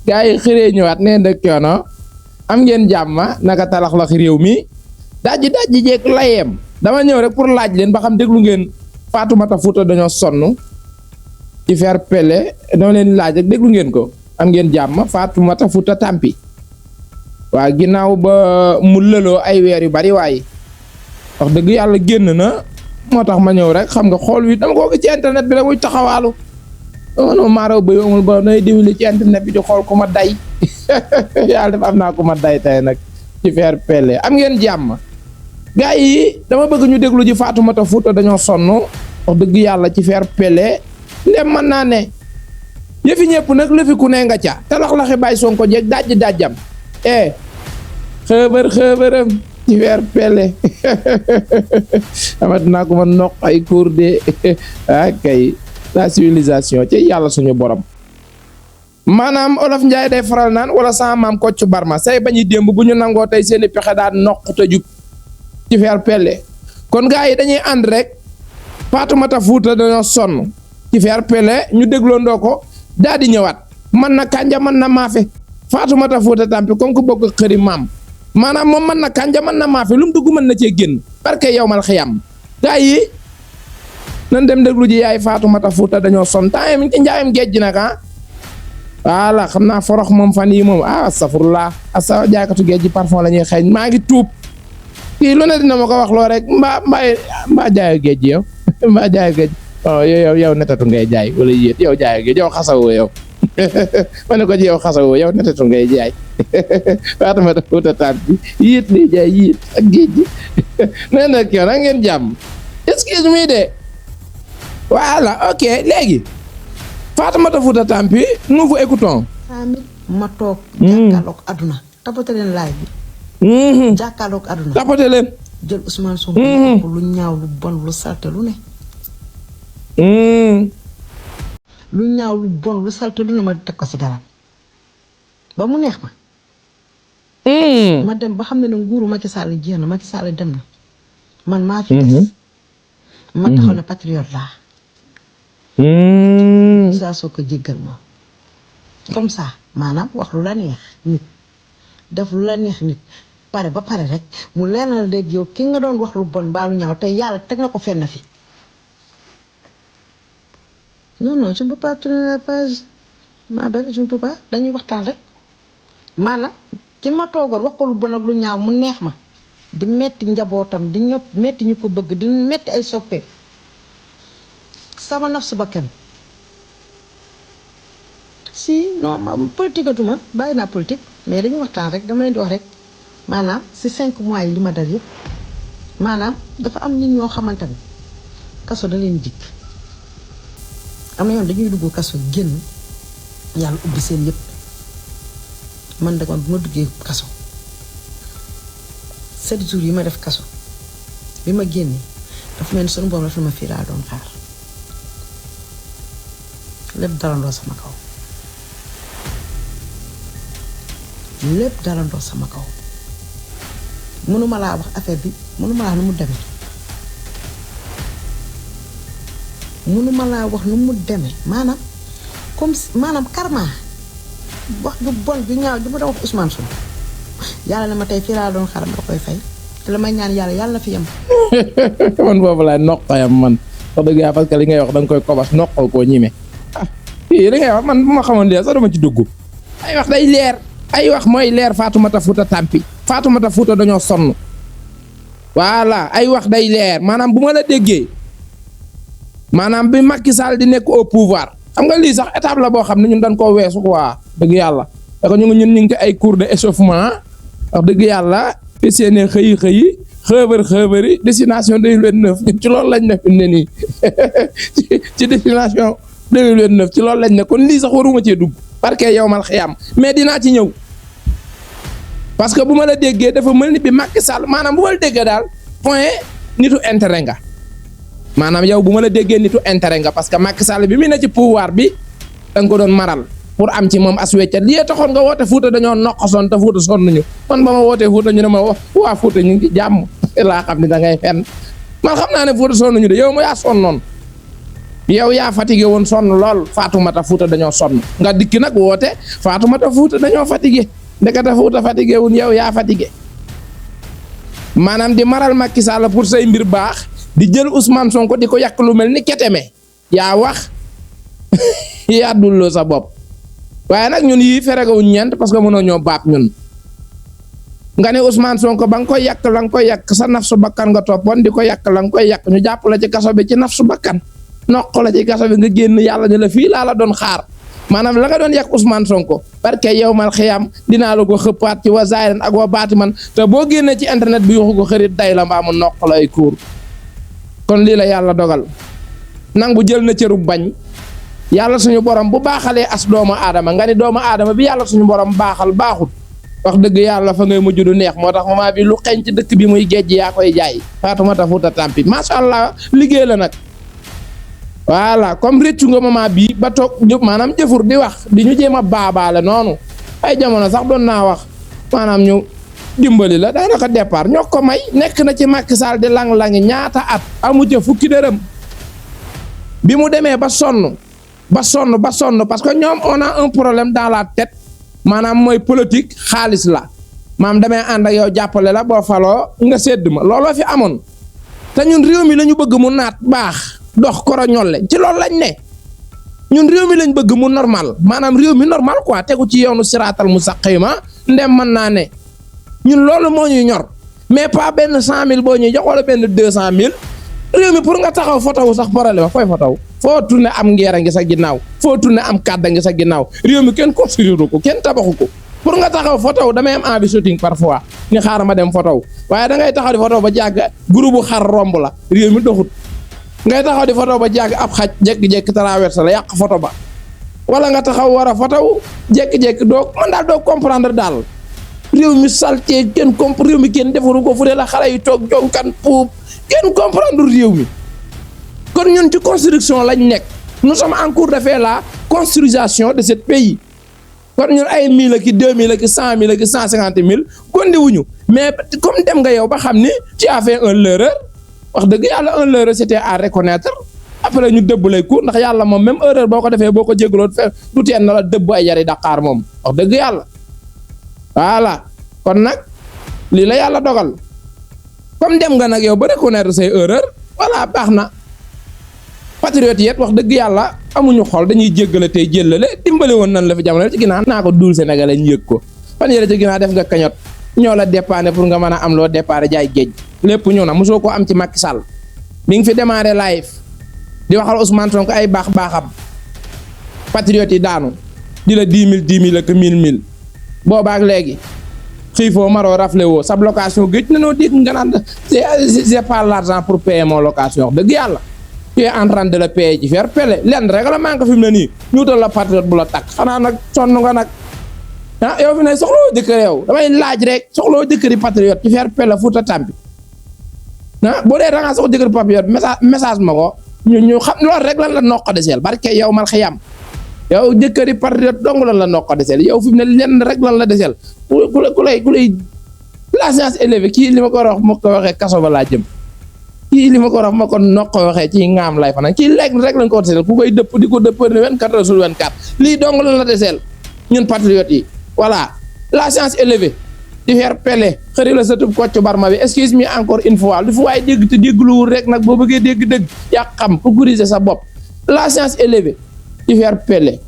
gaa yi xëree ñëwaat nee na coono am ngeen jàmma naka talax la réew mi dajji jeeg layem dama ñëw rek pour laaj leen ba xam déglu ngeen Fatoumata Fouta dañoo sonn ci faire pele dama leen laaj rek déglu ngeen ko am ngeen jàmma Fatoumata Fouta Tampi waa ginnaaw ba mu lëloo ay weer yu bari waaye wax dëgg yàlla génn na moo tax ma ñëw rek xam nga xool wi dama ko ci internet bi rek muy taxawaalu non maaraw ba yomul ba nay diwli ci internet bi di xool ku ma day yàlla def am naa ku ma day tey nag ci faire pele am ngeen jàmm gaa yi dama bëgg ñu déglu ji Fatoumata Fouta dañoo sonn wax dëgg yàlla ci faire pele ndem mën naa ne yëfi ñëpp nag lëfi ku ne nga ca talax-laxi bàyyi Sonko jeeg dajjam xëbëram ci faire pele amat naa ko ma noq ay cours de kay la civilisation ci yàlla suñu borom maanaam olof Njaay day faral naan wala sama maam Kocc Barma say bañuy démb bu ñu nangoo tey seeni pexe daan noq te jub ci faire pele kon gaa yi dañuy ànd rek Fatoumata Fouta dañoo sonn ci faire pele ñu dégloondoo ko daal di ñëwaat man na kànja man na maafe Fatoumata Fouta Tampi comme ku bokk xëri maam maanaam moom mën na kànja mën na maafe lu mu dugg mën na cee génn parce que yow mal xiyam gaa yi nan dem déglu ji yaay Fatoumata Fouta dañoo sonn temps mi ci njaayam géej gi nag voilà xam naa forox moom fan yi moom astafurlah asa jaaykatu géej gi parfum la ñuy xeeñ maa ngi tuub kii lu ne dina ma ko wax loo rek mbaa jaayu géej yow mbaa jaayu géej yow netatu ngay jaay wala yéet yow jaayu géej yow xasawoo yow ma ne ko ci yow xasawoo yow netatu ngay jaay Fatoumata Fouta Tampi yéet lay jaay yéet ak géej gi nee na kii na ngeen jàmm excuse me de voilà ok léegi Fatoumata Fouta Tampi nous vous écoutons. ma toog. jàkkaarloog aduna tapote leen laay bi. jàkkaarloog aduna. tapote leen. jël Ousmane Sonko. lu ñaaw lu bon lu salte lu ne. lu ñaaw lu bon lu salte lu ne ma teg ko si dara ba mu neex ma. ma dem ba xam ne nguuru Macky Sall jeex na Macky Sall dem na man maa fi des. ma taxaw ne patriote laa. saa soo ko jéggal moom comme ça maanaam wax lu la neex nit def lu la neex nit pare ba pare rek mu leer na la dégg yow ki nga doon wax lu bon baalu ñaaw tey yàlla teg na ko fenn fi non je ne peux pas tourner la page ma belle je ne peux pas dañuy waxtaan rek maanaam ci ma toogoon wax ko lu bon ak lu ñaaw mu neex ma di metti njabootam di ñëpp metti ñu ko bëgg di metti ay soppe sama naf su bakkan si non ma politique atuma bàyyi naa politique mais dañu waxtaan rek dama leen di wax rek maanaam si 5 mois yi li ma dal yëpp maanaam dafa am nit ñoo xamante ne kaso da leen jikk am na yoon dañuy dugg kaso génn yàlla ubbi seen yëpp man dama bi ma duggee kaso 7 jours yi ma def kaso bi ma génnee dafa mel ni sunu borom dafa ma fii laa doon xaar lépp dalandoo sama kaw lépp dalandoo sama kaw mënuma laa wax affaire bi mënuma laa nu mu demee mënuma laa wax nu mu demee maanaam comme maanaam karma wax ju bon ju ñaaw ju ma doon wax Ousmane Sonko yàlla na ma tey fii laa doon xaram da koy fay te la may ñaan yàlla na fi yem. man boobu laay noqayam man wax dëgg yàlla parce que li ngay wax da nga koy kobas noqal koo ñime li ngay wax man bu ma xamoon lii sax dama ci dugg ay wax day leer ay wax mooy leer Fatoumata Fouta Tampi Fatoumata Fouta dañoo sonn voilà ay wax day leer maanaam bu ma la déggee maanaam bi Macky Sall di nekk au pouvoir xam nga lii sax étape la boo xam ne ñun dañ koo weesu quoi dëgg yàlla da ko ñu ngi ay cours de échauffement wax dëgg yàlla fi seene xëyi xëbëri destination 2029 ñun ci loolu lañ ne fi ne nii ci destination 2029 ci loolu lañ ne kon lii sax waruma cee dugg parce que yow mal xiyam mais dinaa ci ñëw parce que bu ma la déggee dafa mel ni bi Macky Sall maanaam bu ma la déggee daal point nitu intérêt nga maanaam yow bu ma la déggee nitu intérêt nga parce que Macky Sall bi mu ne ci pouvoir bi da nga ko doon maral pour am ci moom as weccat lii taxoon nga woote Fouta dañoo noqosoon te Fouta sonn ñu man ba ma wootee Fouta ñu ne ma waa Fouta ñu ngi jàmm laa xam ne da ngay fenn man xam naa ne Fouta sonn ñu de yow ma yaa sonnoon yow yaa fatigué woon sonn lool Fatoumata Fouta dañoo sonn nga dikki nag woote Fatoumata Fouta dañoo fatigué ndekete Fouta fatigué wun yow yaa fatigué maanaam di maral Macky Sall pour say mbir baax di jël Ousmane Sonko di ko yàq lu mel ni keteme yaa wax yaa dulloo sa bopp waaye nag ñun yii feregawuñ ñeent parce que mënoo ñoo baab ñun nga ne Ousmane Sonko ba nga koy yàq la nga koy yàq sa naf su bakkan nga toppoon di ko yàq la nga koy yàq ñu jàpp la ci kaso bi ci naf su bakkan noq la ci kaso bi nga génn yàlla ne la fii laa la doon xaar maanaam la nga doon yàq Ousmane Sonko parce que yow mal xiyam dinaa la ko xëppaat ci wa zaahiran ak wa baatiman te boo génnee ci internet bi waxu ko xërit day la mbaa mu noq la ay kuur kon lii la yàlla dogal nangu jël na cërub bañ yàlla suñu borom bu baaxalee as doomu aadama nga ni doomu aadama bi yàlla suñu borom baaxal baaxut wax dëgg yàlla fa ngay mujj du neex moo tax moment bi lu xeeñ ci dëkk bi muy géej yaa koy jaay Fatoumata Fouta Tampi macha allah liggéey la nag voilà comme réccu nga moment bii ba toog maanaam jëfur di wax di ñu jéem a baabaale noonu ay jamono sax doon naa wax maanaam ñu dimbali la daanaka départ ñoo ko may nekk na ci Macky Sall di lang-langi ñaata at amu ca fukki dërëm bi mu demee ba sonn parce que ñoom on a un problème dans la tête maanaam mooy politique xaalis la maam damay ànd ak yow jàppale la boo faloo nga sédd ma looloo fi amoon te ñun réew mi la ñu bëgg mu naat baax dox koro ñolle ci loolu lañ ne ñun réew mi lañ bëgg mu normal maanaam réew mi normal quoi tegu ci yoonu siraatal mustaqima ndem mën naa ne ñun loolu moo ñuy ñor mais pas benn 100 000 boo ñuy jox wala benn 200 000 réew mi pour nga taxaw photo wu sax problème fooy photo foo tourné am ngeera ngi sa ginnaaw foo tourné am kàdda ngi sa ginnaaw réew mi kenn construire ko kenn tabaxu ko pour nga taxaw photo damay am envie shooting parfois ni xaaral ma dem photo waaye da ngay taxaw di photo ba jàgg groupe xar romb la réew mi doxut ngay taxaw di photo ba jàgg ab xaj jékki-jékki traversé la yàq photo ba wala nga taxaw war a photo jékki-jékki doo man daal doo comprendre daal réew mi salté kenn réew mi kenn defaru ko fu dee la xale yi toog jonkan puub kenn comprendre réew mi kon ñun ci construction lañ nekk nous sommes en cours de faire la construction de ce pays kon ñun ay 1000 ak 2000 ak 100 000 ak 150 000 gondi wuñu mais comme dem nga yow ba xam ni tu as fait un erreur wax dëgg yàlla un erreur c'était à reconnaître après ñu dëbb lay ko ndax yàlla moom même erreur boo ko defee boo ko jégaloo fe du teen na la dëbb ay yari Dakar moom wax dëgg yàlla voilà kon nag lii la yàlla dogal comme dem nga nag yow ba reconnaître say erreur voilà baax na patriote yet wax dëgg yàlla amuñu xol dañuy jéggale tey jëllale dimbali woon nan la fi jamono ci ginnaaw naa ko duul Sénégalais ñu yëg ko fan yële ci ginnaaw def nga kañot ñoo la dépanné pour nga mën a am loo déparé jaay géej lépp ñëw na mosoo ko am ci Macky Sall mi ngi fi démarré live di waxal Ousmane Sonko ay baax-baaxam patriote yi daanu di la 10 000 ak 1000 boobaak léegi xiifoo maroo raflé woo sa location géej na noo dégg nga naan j'ai pas l'argent pour payer mon location dëgg yàlla tu es en train de le payer ci faire pele lenn rek la manque fi mu ne nii ñu wutal la patriote bu la takk xanaa nag sonn nga nag ah yow fi ne soxloo jëkkër yow damay laaj rek soxloo jëkkëri patriote ci faire pele Fouta Tampi ah boo dee da ngaa soxla jëkkëri patriote message ma ko ñu xam loolu rek lan la noq deseel barke yow mal xiyam yow jëkkëri patriote dong lan la noq deseel yow fi mu ne lenn rek lan la deseel ku lay la science élevée kii li ma ko wax ma ko waxee kaso ba laa jëm kii li ma ko wax ma ko noq waxee ci ngaam lay fanaan kii léegi rek lañ ko deseel ku koy dëpp di ko dëpp 24 heures sur 24 lii dong lan la deseel ñun patriotes yi voilà la science élevée di faire pele xëri la sa tub Kocc Barma bi excuse me encore une fois lu fu waaye dégg te déggluwul rek nag boo bëggee dégg-dëgg yaa xam pour corriger sa bopp la science élevée di faire pele